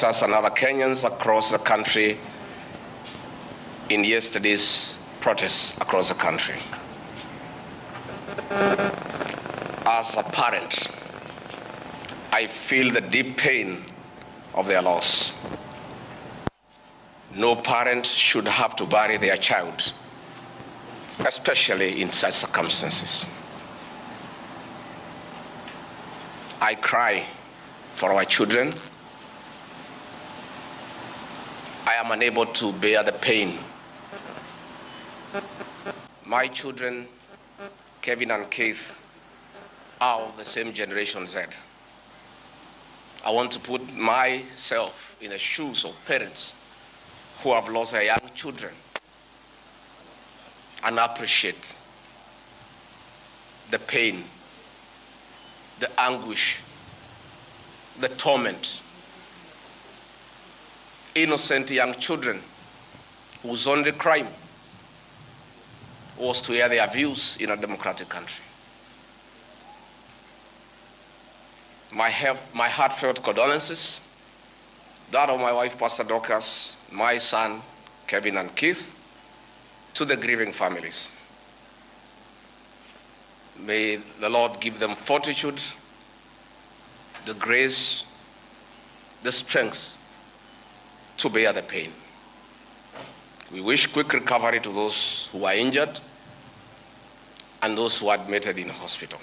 officers and other Kenyans across the country in yesterday's protests across the country. As a parent, I feel the deep pain of their loss. No parent should have to bury their child, especially in such circumstances. I cry for our children. I am unable to bear the pain. My children, Kevin and Keith, are of the same Generation Z. I want to put myself in the shoes of parents who have lost their young children and appreciate the pain, the anguish, the torment. Innocent young children whose only crime was to hear their views in a democratic country. My heartfelt condolences, that of my wife, Pastor Dorcas, my son, Kevin and Keith, to the grieving families. May the Lord give them fortitude, the grace, the strength to bear the pain. We wish quick recovery to those who are injured and those who are admitted in hospital.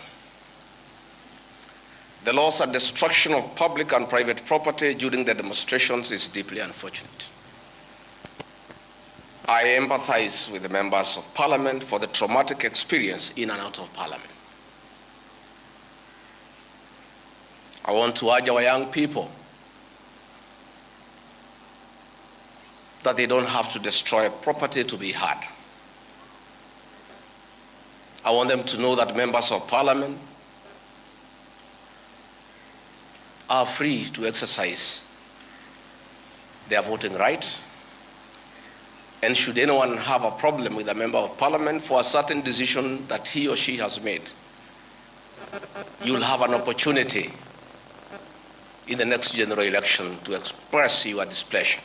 The loss and destruction of public and private property during the demonstrations is deeply unfortunate. I empathize with the members of Parliament for the traumatic experience in and out of Parliament. I want to urge our young people that they don't have to destroy property to be heard. I want them to know that members of Parliament are free to exercise their voting right. And should anyone have a problem with a member of Parliament for a certain decision that he or she has made, you'll have an opportunity in the next general election to express your displeasure.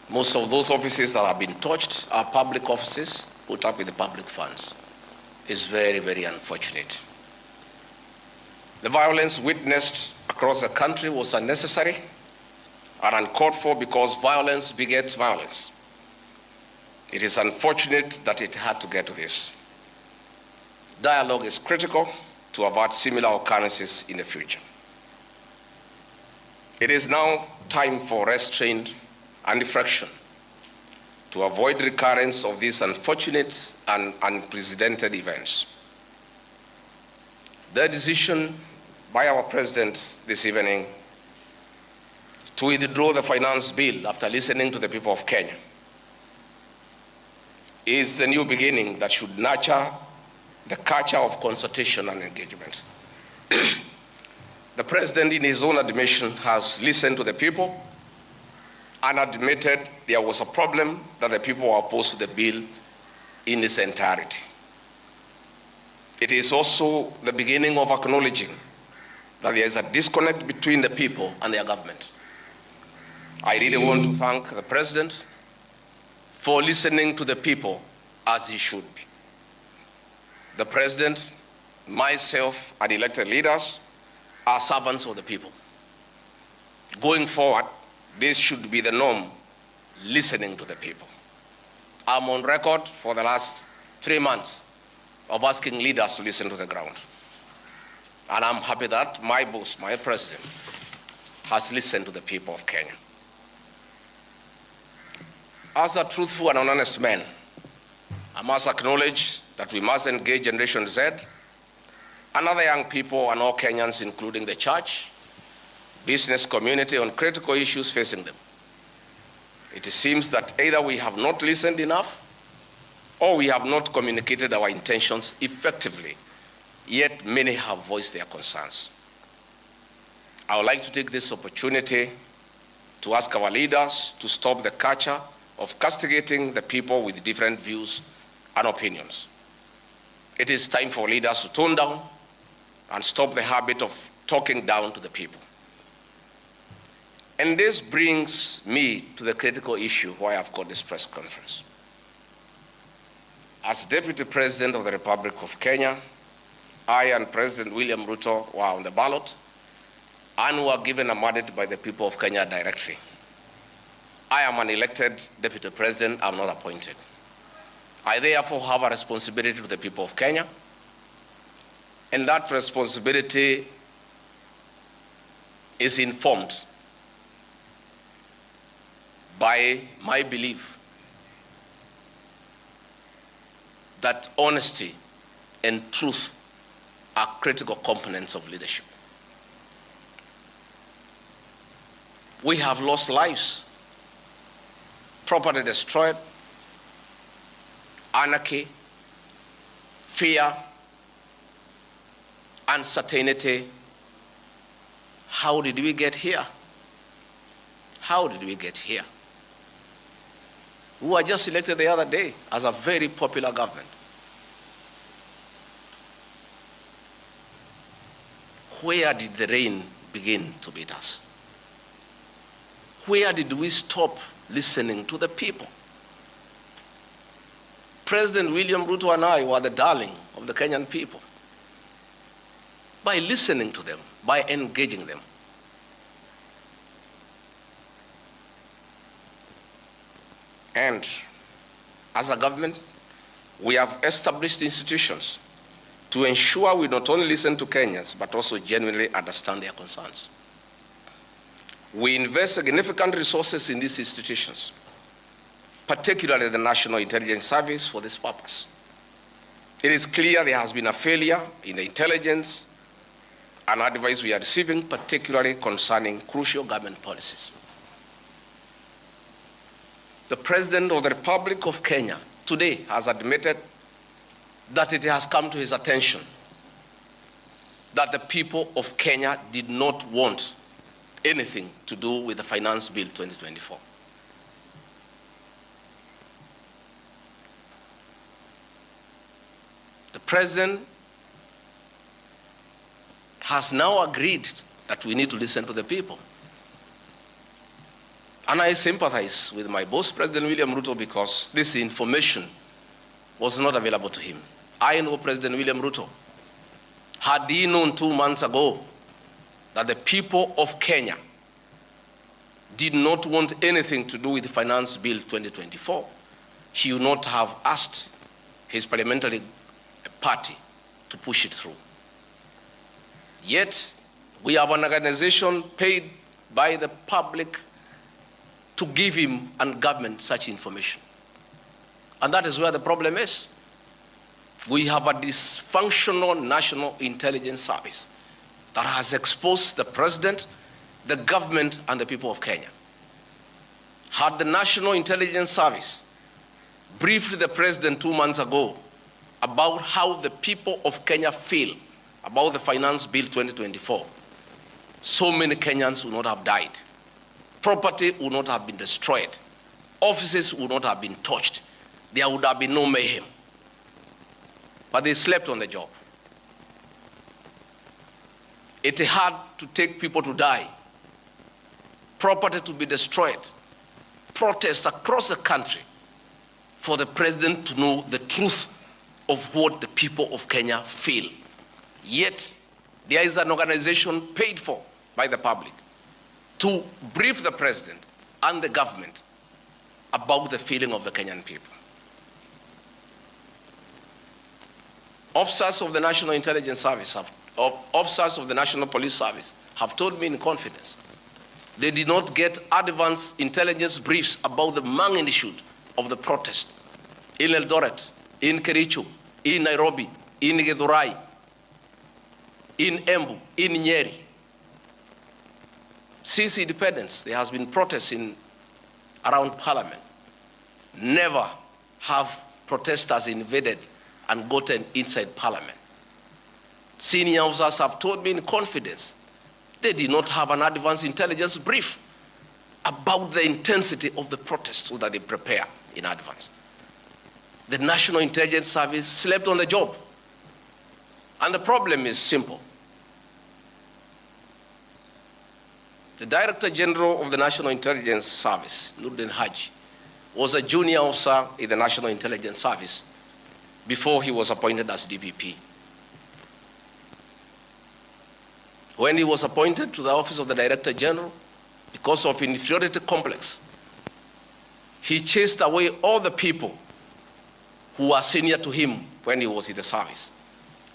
Most of those offices that have been touched are public offices put up with the public funds. It's very, very unfortunate. The violence witnessed across the country was unnecessary and uncalled for because violence begets violence. It is unfortunate that it had to get to this. Dialogue is critical to avert similar occurrences in the future. It is now time for restraint and reflection to avoid recurrence of these unfortunate and unprecedented events. The decision by our President this evening to withdraw the finance bill after listening to the people of Kenya is the new beginning that should nurture the culture of consultation and engagement. The President, in his own admission, has listened to the people and admitted there was a problem, that the people were opposed to the bill in its entirety. It is also the beginning of acknowledging that there is a disconnect between the people and their government. I really want to thank the President for listening to the people as he should be. The President, myself, and elected leaders are servants of the people. Going forward, this should be the norm, listening to the people. I'm on record for the last 3 months of asking leaders to listen to the ground. And I'm happy that my boss, my President, has listened to the people of Kenya. As a truthful and an honest man, I must acknowledge that we must engage Generation Z and other young people and all Kenyans, including the church, business community, on critical issues facing them. It seems that either we have not listened enough or we have not communicated our intentions effectively, yet many have voiced their concerns. I would like to take this opportunity to ask our leaders to stop the culture of castigating the people with different views and opinions. It is time for leaders to tone down and stop the habit of talking down to the people. And this brings me to the critical issue why I've got this press conference. As Deputy President of the Republic of Kenya, I and President William Ruto were on the ballot and were given a mandate by the people of Kenya directly. I am an elected Deputy President, I'm not appointed. I therefore have a responsibility to the people of Kenya, and that responsibility is informed by my belief that honesty and truth are critical components of leadership. We have lost lives, property destroyed, anarchy, fear, uncertainty. How did we get here? How did we get here? We were just elected the other day as a very popular government. Where did the rain begin to beat us? Where did we stop listening to the people? President William Ruto and I were the darling of the Kenyan people. By listening to them, by engaging them. And as a government, we have established institutions to ensure we not only listen to Kenyans, but also genuinely understand their concerns. We invest significant resources in these institutions, particularly the National Intelligence Service, for this purpose. It is clear there has been a failure in the intelligence and advice we are receiving, particularly concerning crucial government policies. The President of the Republic of Kenya today has admitted that it has come to his attention that the people of Kenya did not want anything to do with the Finance Bill 2024. The President has now agreed that we need to listen to the people. And I sympathize with my boss, President William Ruto, because this information was not available to him. I know President William Ruto. Had he known 2 months ago that the people of Kenya did not want anything to do with the Finance Bill 2024, he would not have asked his parliamentary party to push it through. Yet, we have an organization paid by the public to give him and government such information. And that is where the problem is. We have a dysfunctional National Intelligence Service that has exposed the president, the government, and the people of Kenya. Had the National Intelligence Service briefed the president 2 months ago about how the people of Kenya feel about the Finance Bill 2024, so many Kenyans would not have died. Property would not have been destroyed. Offices would not have been touched. There would have been no mayhem. But they slept on the job. It had to take people to die, property to be destroyed, protests across the country for the president to know the truth of what the people of Kenya feel. Yet, there is an organization paid for by the public to brief the president and the government about the feeling of the Kenyan people. Officers of the National Intelligence Service, officers of the National Police Service have told me in confidence they did not get advance intelligence briefs about the magnitude of the protest in Eldoret, in Kericho, in Nairobi, in Githurai, in Embu, in Nyeri. Since independence, there has been protests around Parliament. Never have protesters invaded and gotten inside Parliament. Senior officers have told me in confidence they did not have an advance intelligence brief about the intensity of the protest so that they prepare in advance. The National Intelligence Service slept on the job. And the problem is simple. The Director General of the National Intelligence Service, Nuruddin Haji, was a junior officer in the National Intelligence Service before he was appointed as DPP. When he was appointed to the office of the Director General, because of inferiority complex, he chased away all the people who were senior to him when he was in the service,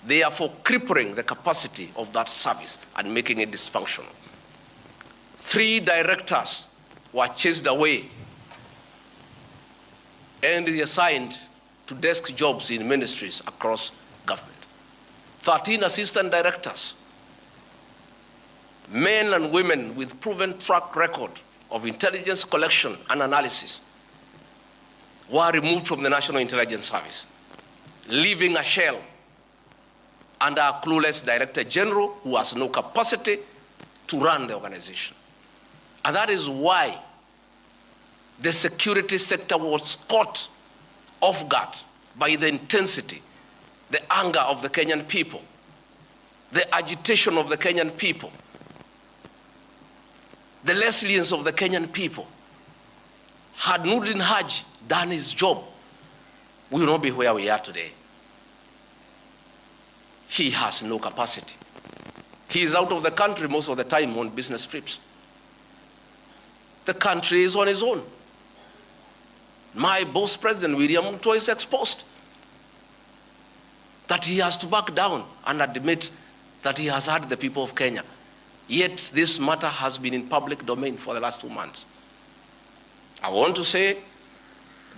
therefore crippling the capacity of that service and making it dysfunctional. 3 directors were chased away and reassigned to desk jobs in ministries across government. 13 assistant directors, men and women with proven track record of intelligence collection and analysis, were removed from the National Intelligence Service, leaving a shell under a clueless Director General who has no capacity to run the organization. And that is why the security sector was caught off guard by the intensity, the anger of the Kenyan people, the agitation of the Kenyan people, the resilience of the Kenyan people. Had Nuruddin Haji done his job, we will not be where we are today. He has no capacity. He is out of the country most of the time on business trips. The country is on its own. My boss, President William Ruto, is exposed that he has to back down and admit that he has hurt the people of Kenya. Yet this matter has been in public domain for the last 2 months. I want to say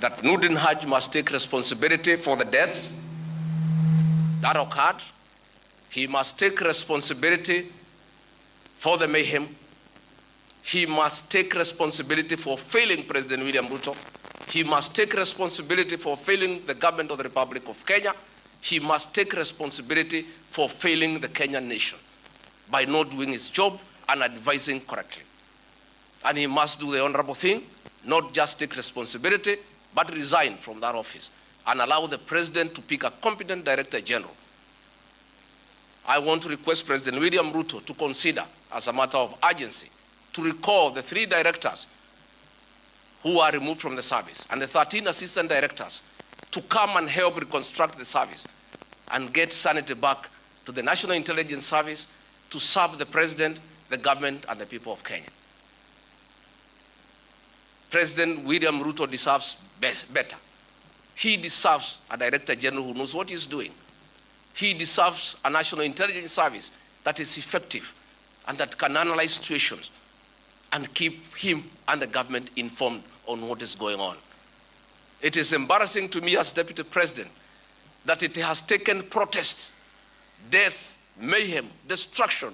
that Nuruddin Haji must take responsibility for the deaths that occurred. He must take responsibility for the mayhem. He must take responsibility for failing President William Ruto. He must take responsibility for failing the government of the Republic of Kenya. He must take responsibility for failing the Kenyan nation by not doing his job and advising correctly. And he must do the honorable thing, not just take responsibility, but resign from that office and allow the president to pick a competent Director General. I want to request President William Ruto to consider, as a matter of urgency, to recall the 3 directors who are removed from the service and the 13 assistant directors to come and help reconstruct the service and get sanity back to the National Intelligence Service to serve the president, the government, and the people of Kenya. President William Ruto deserves better. He deserves a Director General who knows what he's doing. He deserves a National Intelligence Service that is effective and that can analyze situations and keep him and the government informed on what is going on. It is embarrassing to me as Deputy President that it has taken protests, deaths, mayhem, destruction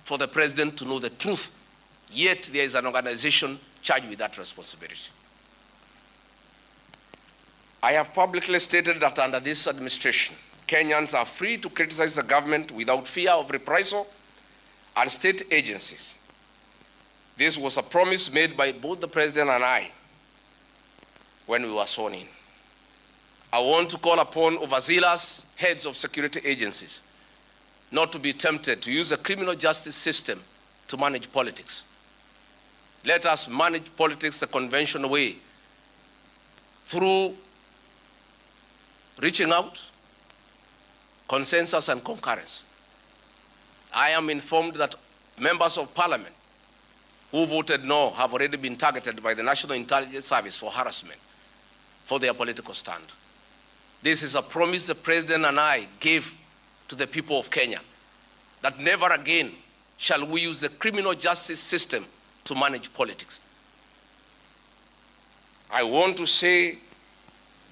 for the President to know the truth, yet there is an organization charged with that responsibility. I have publicly stated that under this administration, Kenyans are free to criticize the government without fear of reprisal and state agencies. This was a promise made by both the President and I when we were sworn in. I want to call upon overzealous heads of security agencies not to be tempted to use the criminal justice system to manage politics. Let us manage politics the conventional way, through reaching out, consensus, and concurrence. I am informed that members of Parliament who voted no have already been targeted by the National Intelligence Service for harassment for their political stand. This is a promise the President and I gave to the people of Kenya, that never again shall we use the criminal justice system to manage politics. I want to say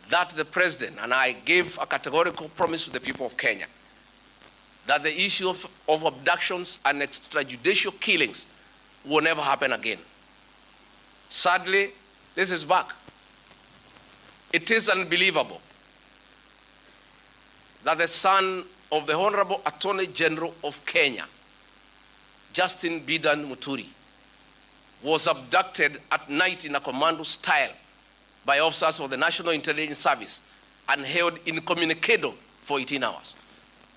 that the President and I gave a categorical promise to the people of Kenya that the issue of abductions and extrajudicial killings will never happen again. Sadly, this is back. It is unbelievable that the son of the Honorable Attorney General of Kenya, Justin Bidan Muturi, was abducted at night in a commando style by officers of the National Intelligence Service and held incommunicado for 18 hours.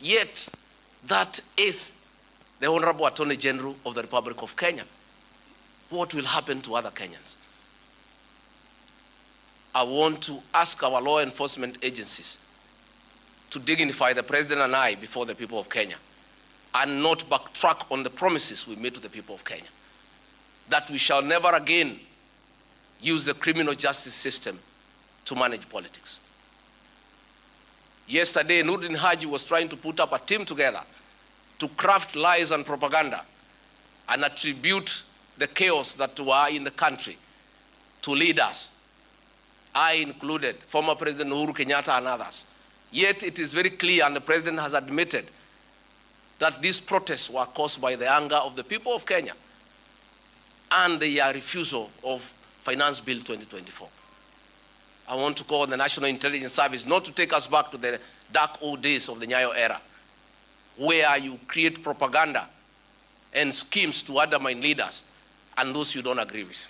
Yet, that is the Honorable Attorney General of the Republic of Kenya. what will happen to other Kenyans? I want to ask our law enforcement agencies to dignify the President and I before the people of Kenya and not backtrack on the promises we made to the people of Kenya, that we shall never again use the criminal justice system to manage politics. Yesterday, Nurdin Haji was trying to put up a team together to craft lies and propaganda and attribute the chaos that were in the country to leaders, I included, former President Uhuru Kenyatta and others. Yet it is very clear, and the President has admitted, that these protests were caused by the anger of the people of Kenya and their refusal of Finance Bill 2024. I want to call on the National Intelligence Service not to take us back to the dark old days of the Nyayo era, where you create propaganda and schemes to undermine leaders and those you don't agree with.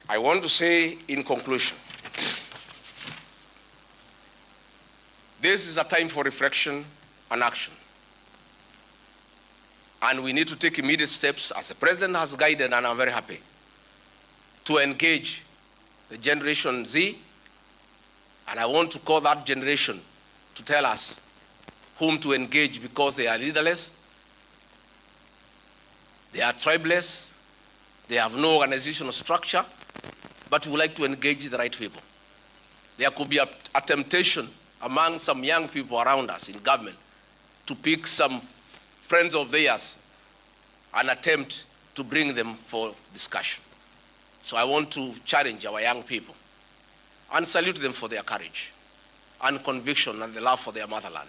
I want to say in conclusion, this is a time for reflection and action. And we need to take immediate steps, as the President has guided, and I'm very happy, to engage the Generation Z. And I want to call that generation to tell us whom to engage, because they are leaderless, they are tribeless, they have no organizational structure, but we would like to engage the right people. There could be a temptation among some young people around us in government to pick some friends of theirs and attempt to bring them for discussion. So I want to challenge our young people and salute them for their courage and conviction and the love for their motherland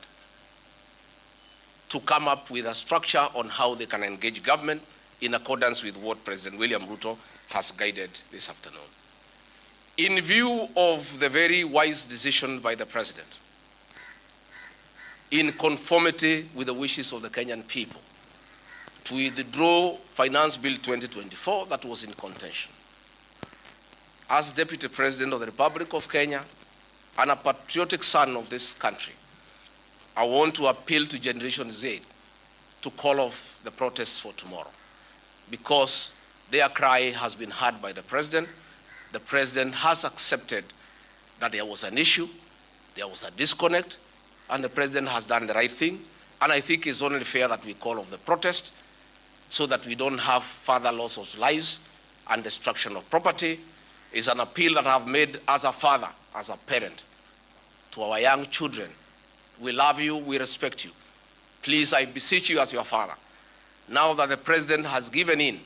to come up with a structure on how they can engage government in accordance with what President William Ruto has guided this afternoon. In view of the very wise decision by the President, in conformity with the wishes of the Kenyan people, to withdraw Finance Bill 2024 that was in contention, as Deputy President of the Republic of Kenya and a patriotic son of this country, I want to appeal to Generation Z to call off the protests for tomorrow, because their cry has been heard by the President. The President has accepted that there was an issue, there was a disconnect, and the President has done the right thing. And I think it's only fair that we call off the protest so that we don't have further loss of lives and destruction of property. It's an appeal that I've made as a father, as a parent, to our young children. We love you, we respect you. Please, I beseech you as your father, now that the President has given in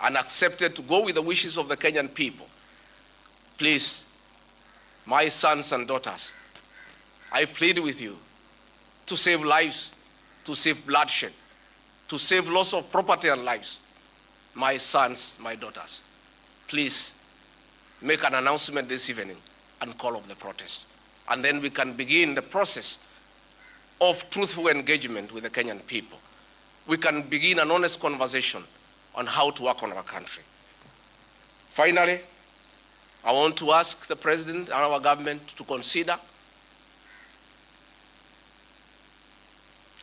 and accepted to go with the wishes of the Kenyan people, please, my sons and daughters, I plead with you to save lives, to save bloodshed, to save loss of property and lives. My sons, my daughters, please make an announcement this evening and call off the protest. And then we can begin the process of truthful engagement with the Kenyan people. We can begin an honest conversation on how to work on our country. Finally, I want to ask the President and our government to consider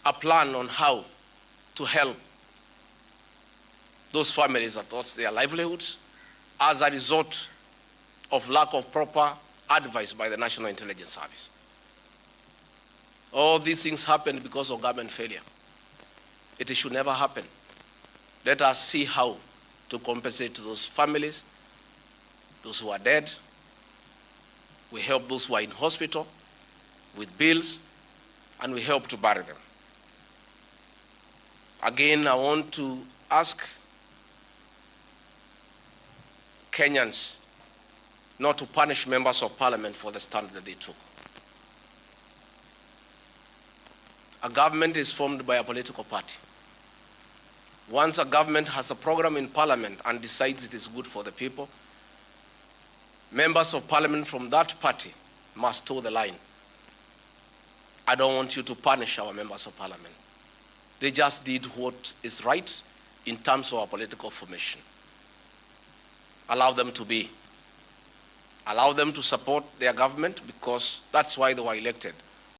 a plan on how to help those families that lost their livelihoods as a result of lack of proper advice by the National Intelligence Service. All these things happened because of government failure. It should never happen. Let us see how to compensate to those families, those who are dead. We help those who are in hospital with bills, and we help to bury them. Again, I want to ask Kenyans not to punish members of parliament for the stand that they took. A government is formed by a political party. Once a government has a program in parliament and decides it is good for the people, members of parliament from that party must toe the line. I don't want you to punish our members of parliament. They just did what is right in terms of our political formation. Allow them to be. Allow them to support their government, because that's why they were elected.